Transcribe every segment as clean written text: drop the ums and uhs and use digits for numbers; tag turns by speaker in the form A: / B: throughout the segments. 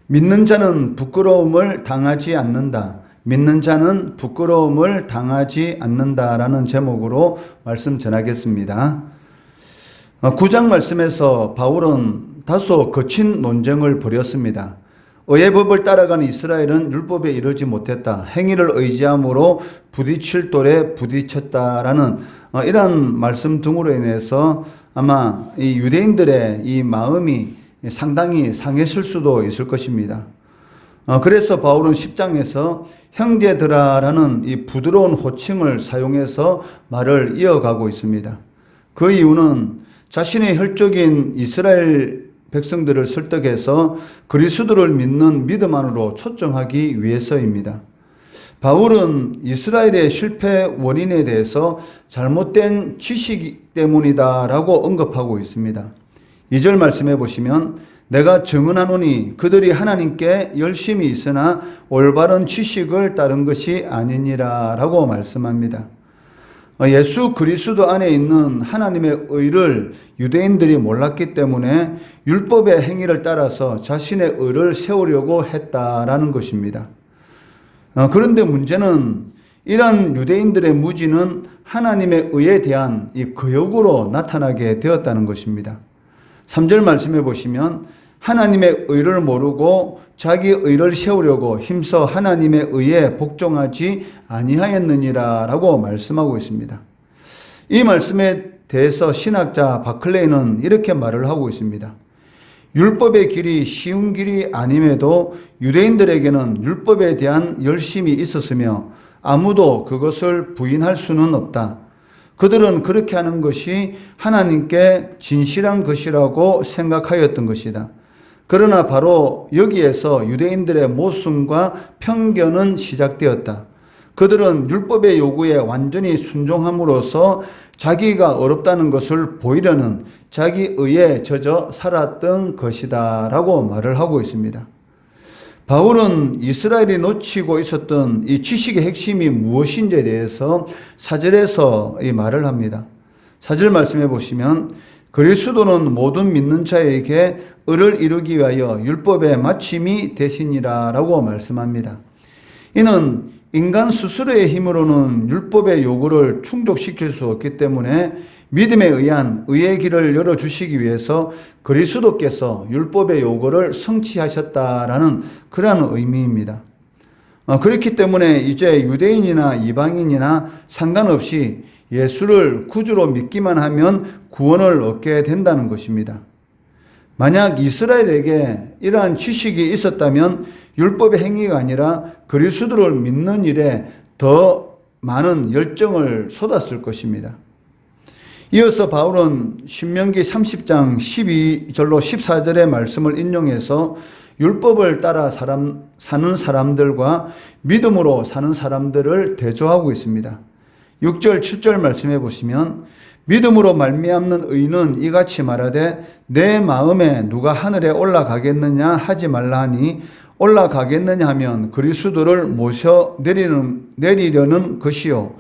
A: 믿는 자는 부끄러움을 당하지 않는다. 믿는 자는 부끄러움을 당하지 않는다라는 제목으로 말씀 전하겠습니다. 9장 말씀에서 바울은 다소 거친 논쟁을 벌였습니다. 의의 법을 따라가는 이스라엘은 율법에 이르지 못했다. 행위를 의지함으로 부딪힐 돌에 부딪혔다라는 이러한 말씀 등으로 인해서 아마 이 유대인들의 이 마음이 상당히 상했을 수도 있을 것입니다. 그래서 바울은 10장에서 형제들아라는 이 부드러운 호칭을 사용해서 말을 이어가고 있습니다. 그 이유는 자신의 혈족인 이스라엘 백성들을 설득해서 그리스도를 믿는 믿음 안으로 초점하기 위해서입니다. 바울은 이스라엘의 실패 원인에 대해서 잘못된 지식 때문이다라고 언급하고 있습니다. 2절 말씀해 보시면 내가 증언하노니 그들이 하나님께 열심히 있으나 올바른 지식을 따른 것이 아니니라 라고 말씀합니다. 예수 그리스도 안에 있는 하나님의 의를 유대인들이 몰랐기 때문에 율법의 행위를 따라서 자신의 의를 세우려고 했다라는 것입니다. 그런데 문제는 이런 유대인들의 무지는 하나님의 의에 대한 이 거역으로 나타나게 되었다는 것입니다. 3절 말씀해 보시면 하나님의 의를 모르고 자기 의를 세우려고 힘써 하나님의 의에 복종하지 아니하였느니라 라고 말씀하고 있습니다. 이 말씀에 대해서 신학자 바클레이는 이렇게 말을 하고 있습니다. 율법의 길이 쉬운 길이 아님에도 유대인들에게는 율법에 대한 열심이 있었으며 아무도 그것을 부인할 수는 없다. 그들은 그렇게 하는 것이 하나님께 진실한 것이라고 생각하였던 것이다. 그러나 바로 여기에서 유대인들의 모순과 편견은 시작되었다. 그들은 율법의 요구에 완전히 순종함으로써 자기가 어렵다는 것을 보이려는 자기 의에 젖어 살았던 것이다 라고 말을 하고 있습니다. 바울은 이스라엘이 놓치고 있었던 이 지식의 핵심이 무엇인지에 대해서 4절에서 이 말을 합니다. 4절 말씀해 보시면 그리스도는 모든 믿는 자에게 의를 이루기 위하여 율법의 마침이 되시니라 라고 말씀합니다. 이는 인간 스스로의 힘으로는 율법의 요구를 충족시킬 수 없기 때문에 믿음에 의한 의의 길을 열어주시기 위해서 그리스도께서 율법의 요구를 성취하셨다라는 그러한 의미입니다. 그렇기 때문에 이제 유대인이나 이방인이나 상관없이 예수를 구주로 믿기만 하면 구원을 얻게 된다는 것입니다. 만약 이스라엘에게 이러한 지식이 있었다면 율법의 행위가 아니라 그리스도를 믿는 일에 더 많은 열정을 쏟았을 것입니다. 이어서 바울은 신명기 30장 12절로 14절의 말씀을 인용해서 율법을 따라 사는 사람들과 믿음으로 사는 사람들을 대조하고 있습니다. 6절 7절 말씀해 보시면 믿음으로 말미암는 의는 이같이 말하되 내 마음에 누가 하늘에 올라가겠느냐 하지 말라 하니 올라가겠느냐 하면 그리스도를 모셔 내리려는 것이요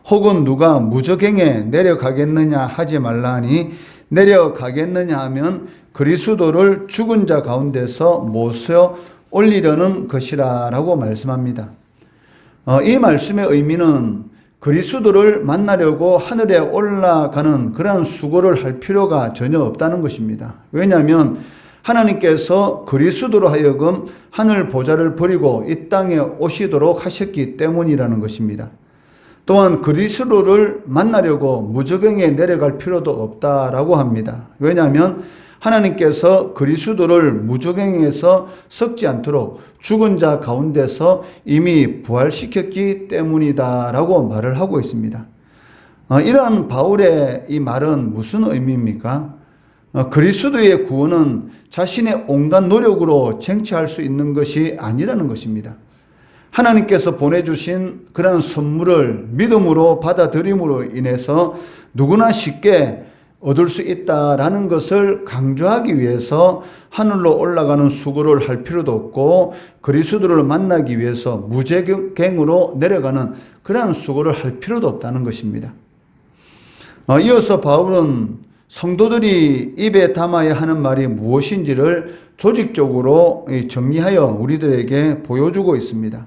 A: 혹은 누가 무저갱에 내려가겠느냐 하지 말라 하니 내려가겠느냐 하면 그리스도를 죽은 자 가운데서 모셔 올리려는 것이라 라고 말씀합니다. 이 말씀의 의미는 그리스도를 만나려고 하늘에 올라가는 그러한 수고를 할 필요가 전혀 없다는 것입니다. 왜냐하면 하나님께서 그리스도로 하여금 하늘 보좌를 버리고 이 땅에 오시도록 하셨기 때문이라는 것입니다. 또한 그리스도를 만나려고 무저갱에 내려갈 필요도 없다라고 합니다. 왜냐하면 하나님께서 그리스도를 무저갱에서 썩지 않도록 죽은 자 가운데서 이미 부활시켰기 때문이다라고 말을 하고 있습니다. 이러한 바울의 이 말은 무슨 의미입니까? 그리스도의 구원은 자신의 온갖 노력으로 쟁취할 수 있는 것이 아니라는 것입니다. 하나님께서 보내주신 그런 선물을 믿음으로 받아들임으로 인해서 누구나 쉽게 얻을 수 있다라는 것을 강조하기 위해서 하늘로 올라가는 수고를 할 필요도 없고 그리스도를 만나기 위해서 무저갱으로 내려가는 그러한 수고를 할 필요도 없다는 것입니다. 이어서 바울은 성도들이 입에 담아야 하는 말이 무엇인지를 조직적으로 정리하여 우리들에게 보여주고 있습니다.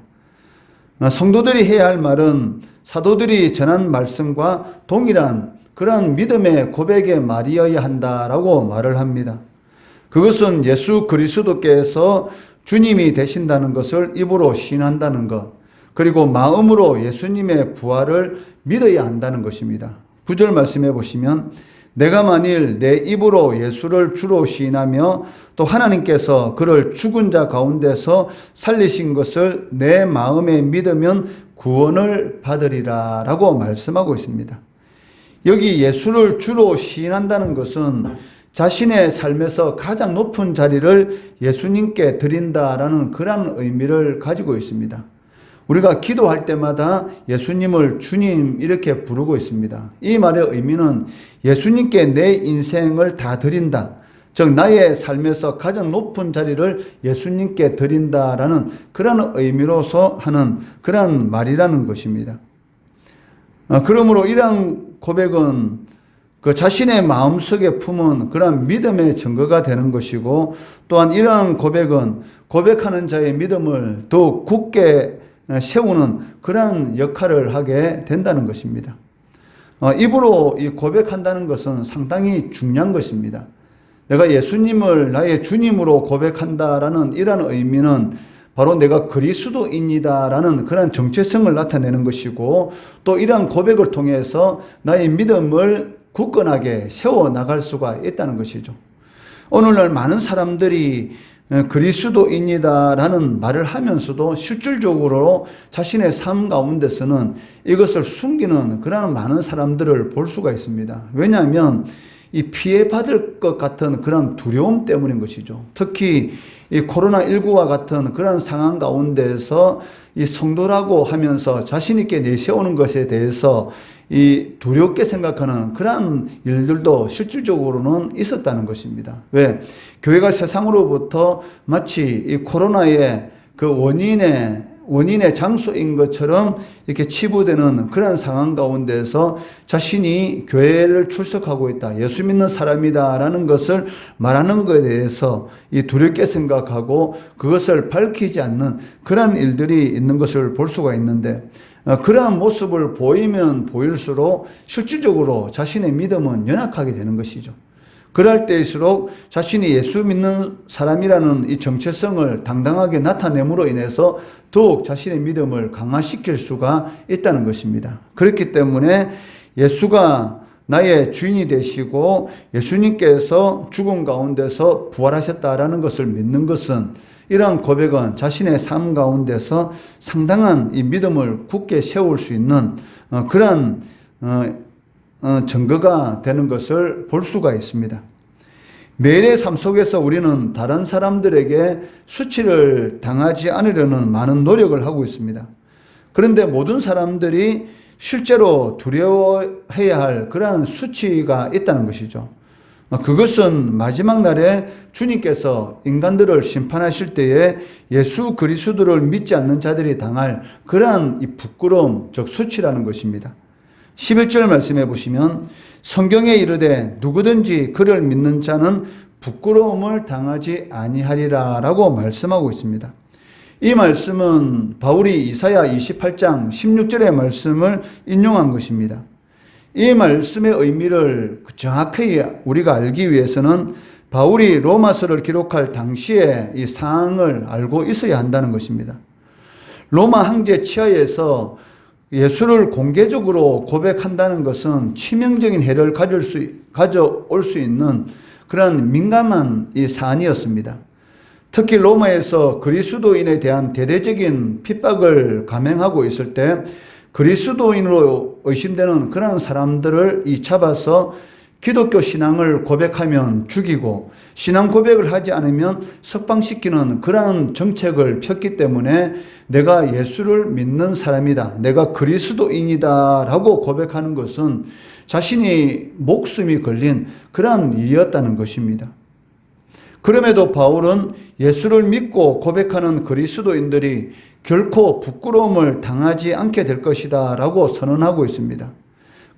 A: 성도들이 해야 할 말은 사도들이 전한 말씀과 동일한 그러한 믿음의 고백의 말이어야 한다라고 말을 합니다. 그것은 예수 그리스도께서 주님이 되신다는 것을 입으로 신한다는 것, 그리고 마음으로 예수님의 부활을 믿어야 한다는 것입니다. 9절 말씀해 보시면 내가 만일 내 입으로 예수를 주로 시인하며 또 하나님께서 그를 죽은 자 가운데서 살리신 것을 내 마음에 믿으면 구원을 받으리라 라고 말씀하고 있습니다. 여기 예수를 주로 시인한다는 것은 자신의 삶에서 가장 높은 자리를 예수님께 드린다라는 그런 의미를 가지고 있습니다. 우리가 기도할 때마다 예수님을 주님 이렇게 부르고 있습니다. 이 말의 의미는 예수님께 내 인생을 다 드린다. 즉 나의 삶에서 가장 높은 자리를 예수님께 드린다라는 그런 의미로서 하는 그런 말이라는 것입니다. 그러므로 이러한 고백은 그 자신의 마음속에 품은 그런 믿음의 증거가 되는 것이고, 또한 이러한 고백은 고백하는 자의 믿음을 더욱 굳게 세우는 그러한 역할을 하게 된다는 것입니다. 입으로 이 고백한다는 것은 상당히 중요한 것입니다. 내가 예수님을 나의 주님으로 고백한다라는 이러한 의미는 바로 내가 그리스도인이다라는 그런 정체성을 나타내는 것이고, 또 이러한 고백을 통해서 나의 믿음을 굳건하게 세워나갈 수가 있다는 것이죠. 오늘날 많은 사람들이 그리스도인이다라는 말을 하면서도 실질적으로 자신의 삶 가운데서는 이것을 숨기는 그런 많은 사람들을 볼 수가 있습니다. 왜냐하면 이 피해받을 것 같은 그런 두려움 때문인 것이죠. 특히 이 코로나19와 같은 그런 상황 가운데서 이 성도라고 하면서 자신 있게 내세우는 것에 대해서 이 두렵게 생각하는 그런 일들도 실질적으로는 있었다는 것입니다. 왜? 교회가 세상으로부터 마치 이 코로나의 그 원인의 장소인 것처럼 이렇게 치부되는 그런 상황 가운데서 자신이 교회를 출석하고 있다, 예수 믿는 사람이다라는 것을 말하는 것에 대해서 이 두렵게 생각하고 그것을 밝히지 않는 그런 일들이 있는 것을 볼 수가 있는데, 그러한 모습을 보이면 보일수록 실질적으로 자신의 믿음은 연약하게 되는 것이죠. 그럴 때일수록 자신이 예수 믿는 사람이라는 이 정체성을 당당하게 나타냄으로 인해서 더욱 자신의 믿음을 강화시킬 수가 있다는 것입니다. 그렇기 때문에 예수가 나의 주인이 되시고 예수님께서 죽음 가운데서 부활하셨다라는 것을 믿는 것은, 이러한 고백은 자신의 삶 가운데서 상당한 이 믿음을 굳게 세울 수 있는 그런 증거가 되는 것을 볼 수가 있습니다. 매일의 삶 속에서 우리는 다른 사람들에게 수치를 당하지 않으려는 많은 노력을 하고 있습니다. 그런데 모든 사람들이 실제로 두려워해야 할 그러한 수치가 있다는 것이죠. 그것은 마지막 날에 주님께서 인간들을 심판하실 때에 예수 그리스도를 믿지 않는 자들이 당할 그러한 이 부끄러움, 즉 수치라는 것입니다. 11절 말씀해 보시면 성경에 이르되 누구든지 그를 믿는 자는 부끄러움을 당하지 아니하리라 라고 말씀하고 있습니다. 이 말씀은 바울이 이사야 28장 16절의 말씀을 인용한 것입니다. 이 말씀의 의미를 정확히 우리가 알기 위해서는 바울이 로마서를 기록할 당시에 이 상황을 알고 있어야 한다는 것입니다. 로마 황제 치하에서 예수를 공개적으로 고백한다는 것은 치명적인 해를 가져올 수 있는 그런 민감한 이 사안이었습니다. 특히 로마에서 그리스도인에 대한 대대적인 핍박을 감행하고 있을 때 그리스도인으로 의심되는 그런 사람들을 잡아서 기독교 신앙을 고백하면 죽이고 신앙 고백을 하지 않으면 석방시키는 그러한 정책을 폈기 때문에 내가 예수를 믿는 사람이다, 내가 그리스도인이다 라고 고백하는 것은 자신이 목숨이 걸린 그러한 일이었다는 것입니다. 그럼에도 바울은 예수를 믿고 고백하는 그리스도인들이 결코 부끄러움을 당하지 않게 될 것이다 라고 선언하고 있습니다.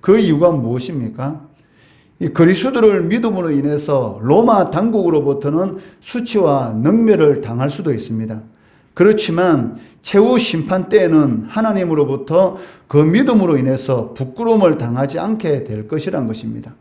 A: 그 이유가 무엇입니까? 이 그리스도를 믿음으로 인해서 로마 당국으로부터는 수치와 능멸을 당할 수도 있습니다. 그렇지만 최후 심판 때에는 하나님으로부터 그 믿음으로 인해서 부끄러움을 당하지 않게 될 것이란 것입니다.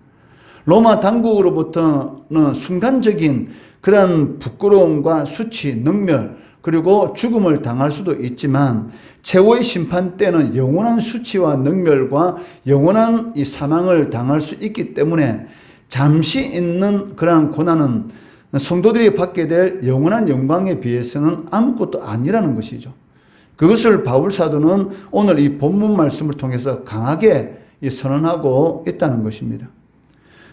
A: 로마 당국으로부터는 순간적인 그런 부끄러움과 수치, 능멸, 그리고 죽음을 당할 수도 있지만 최후의 심판 때는 영원한 수치와 능멸과 영원한 이 사망을 당할 수 있기 때문에 잠시 있는 그러한 고난은 성도들이 받게 될 영원한 영광에 비해서는 아무것도 아니라는 것이죠. 그것을 바울 사도는 오늘 이 본문 말씀을 통해서 강하게 선언하고 있다는 것입니다.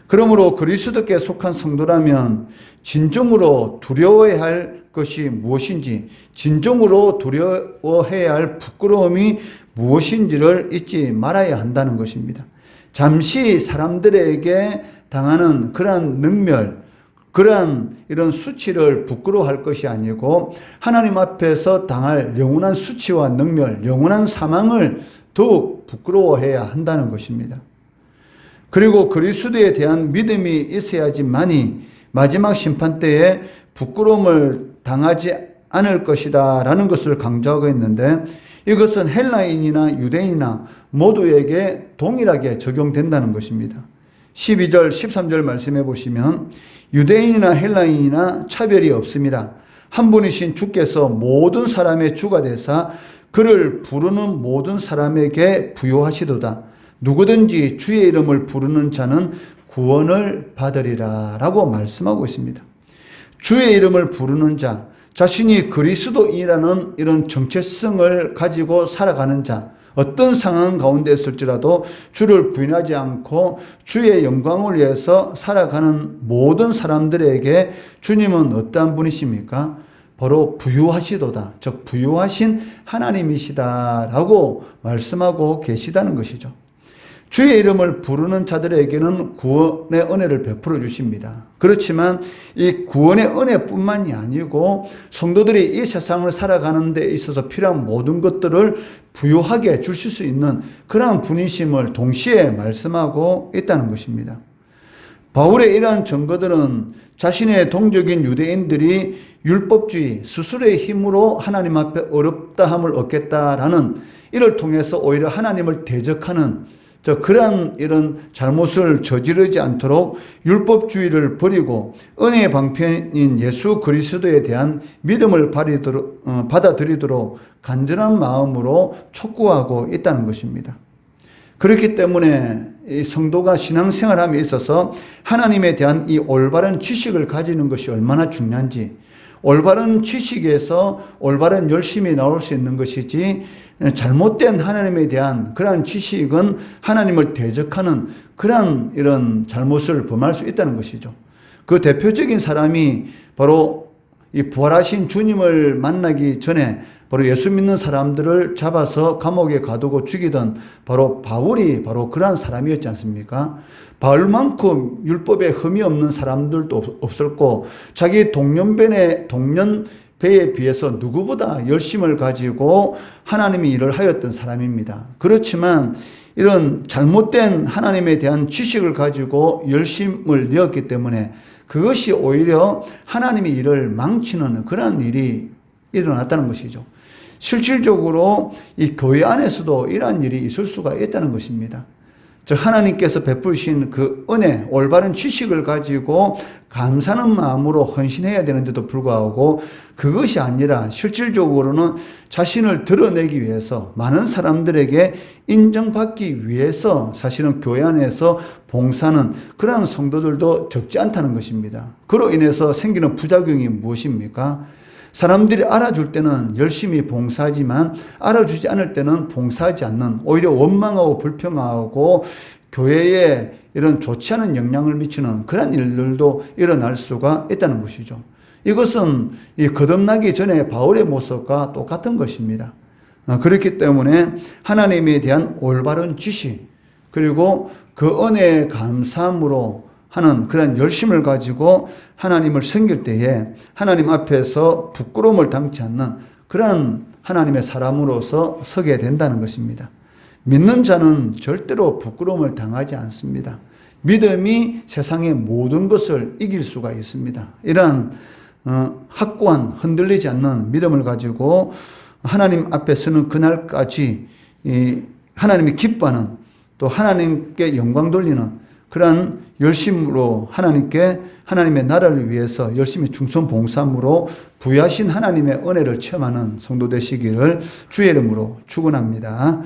A: 그러므로 그리스도께 속한 성도라면 진정으로 두려워해야 할 것이 무엇인지, 진정으로 두려워해야 할 부끄러움이 무엇인지를 잊지 말아야 한다는 것입니다. 잠시 사람들에게 당하는 그러한 능멸, 그러한 이런 수치를 부끄러워할 것이 아니고 하나님 앞에서 당할 영원한 수치와 능멸, 영원한 사망을 더욱 부끄러워해야 한다는 것입니다. 그리고 그리스도에 대한 믿음이 있어야지만이 마지막 심판 때에 부끄러움을 당하지 않을 것이다 라는 것을 강조하고 있는데, 이것은 헬라인이나 유대인이나 모두에게 동일하게 적용된다는 것입니다. 12절 13절 말씀해 보시면 유대인이나 헬라인이나 차별이 없습니다. 한 분이신 주께서 모든 사람의 주가 되사 그를 부르는 모든 사람에게 부요하시도다. 누구든지 주의 이름을 부르는 자는 구원을 받으리라 라고 말씀하고 있습니다. 주의 이름을 부르는 자, 자신이 그리스도인이라는 이런 정체성을 가지고 살아가는 자, 어떤 상황 가운데 있을지라도 주를 부인하지 않고 주의 영광을 위해서 살아가는 모든 사람들에게 주님은 어떠한 분이십니까? 바로 부유하시도다, 즉 부유하신 하나님이시다라고 말씀하고 계시다는 것이죠. 주의 이름을 부르는 자들에게는 구원의 은혜를 베풀어 주십니다. 그렇지만 이 구원의 은혜뿐만이 아니고 성도들이 이 세상을 살아가는 데 있어서 필요한 모든 것들을 부유하게 주실 수 있는 그러한 분이심을 동시에 말씀하고 있다는 것입니다. 바울의 이러한 증거들은 자신의 동족인 유대인들이 율법주의, 스스로의 힘으로 하나님 앞에 어렵다함을 얻겠다라는 이를 통해서 오히려 하나님을 대적하는 그러한 이런 잘못을 저지르지 않도록 율법주의를 버리고 은혜의 방편인 예수 그리스도에 대한 믿음을 받아들이도록 간절한 마음으로 촉구하고 있다는 것입니다. 그렇기 때문에 이 성도가 신앙생활함에 있어서 하나님에 대한 이 올바른 지식을 가지는 것이 얼마나 중요한지, 올바른 지식에서 올바른 열심이 나올 수 있는 것이지 잘못된 하나님에 대한 그러한 지식은 하나님을 대적하는 그러한 이런 잘못을 범할 수 있다는 것이죠. 그 대표적인 사람이 바로 이 부활하신 주님을 만나기 전에 바로 예수 믿는 사람들을 잡아서 감옥에 가두고 죽이던 바로 바울이 바로 그러한 사람이었지 않습니까? 바울만큼 율법에 흠이 없는 사람들도 없었고 자기 동년배에 비해서 누구보다 열심을 가지고 하나님의 일을 하였던 사람입니다. 그렇지만 이런 잘못된 하나님에 대한 지식을 가지고 열심을 내었기 때문에 그것이 오히려 하나님의 일을 망치는 그런 일이 일어났다는 것이죠. 실질적으로 이 교회 안에서도 이러한 일이 있을 수가 있다는 것입니다. 즉 하나님께서 베푸신 그 은혜, 올바른 지식을 가지고 감사하는 마음으로 헌신해야 되는데도 불구하고 그것이 아니라 실질적으로는 자신을 드러내기 위해서 많은 사람들에게 인정받기 위해서 사실은 교회 안에서 봉사하는 그러한 성도들도 적지 않다는 것입니다. 그로 인해서 생기는 부작용이 무엇입니까? 사람들이 알아줄 때는 열심히 봉사하지만 알아주지 않을 때는 봉사하지 않는, 오히려 원망하고 불평하고 교회에 이런 좋지 않은 영향을 미치는 그런 일들도 일어날 수가 있다는 것이죠. 이것은 이 거듭나기 전에 바울의 모습과 똑같은 것입니다. 그렇기 때문에 하나님에 대한 올바른 지식, 그리고 그 은혜의 감사함으로 하는 그런 열심을 가지고 하나님을 섬길 때에 하나님 앞에서 부끄러움을 당치 않는 그런 하나님의 사람으로서 서게 된다는 것입니다. 믿는 자는 절대로 부끄러움을 당하지 않습니다. 믿음이 세상의 모든 것을 이길 수가 있습니다. 이러한 확고한 흔들리지 않는 믿음을 가지고 하나님 앞에 서는 그날까지 하나님이 기뻐하는, 또 하나님께 영광 돌리는 그러한 열심으로 하나님의 나라를 위해서 열심히 충성 봉사함으로 부여하신 하나님의 은혜를 체험하는 성도 되시기를 주의 이름으로 축원합니다.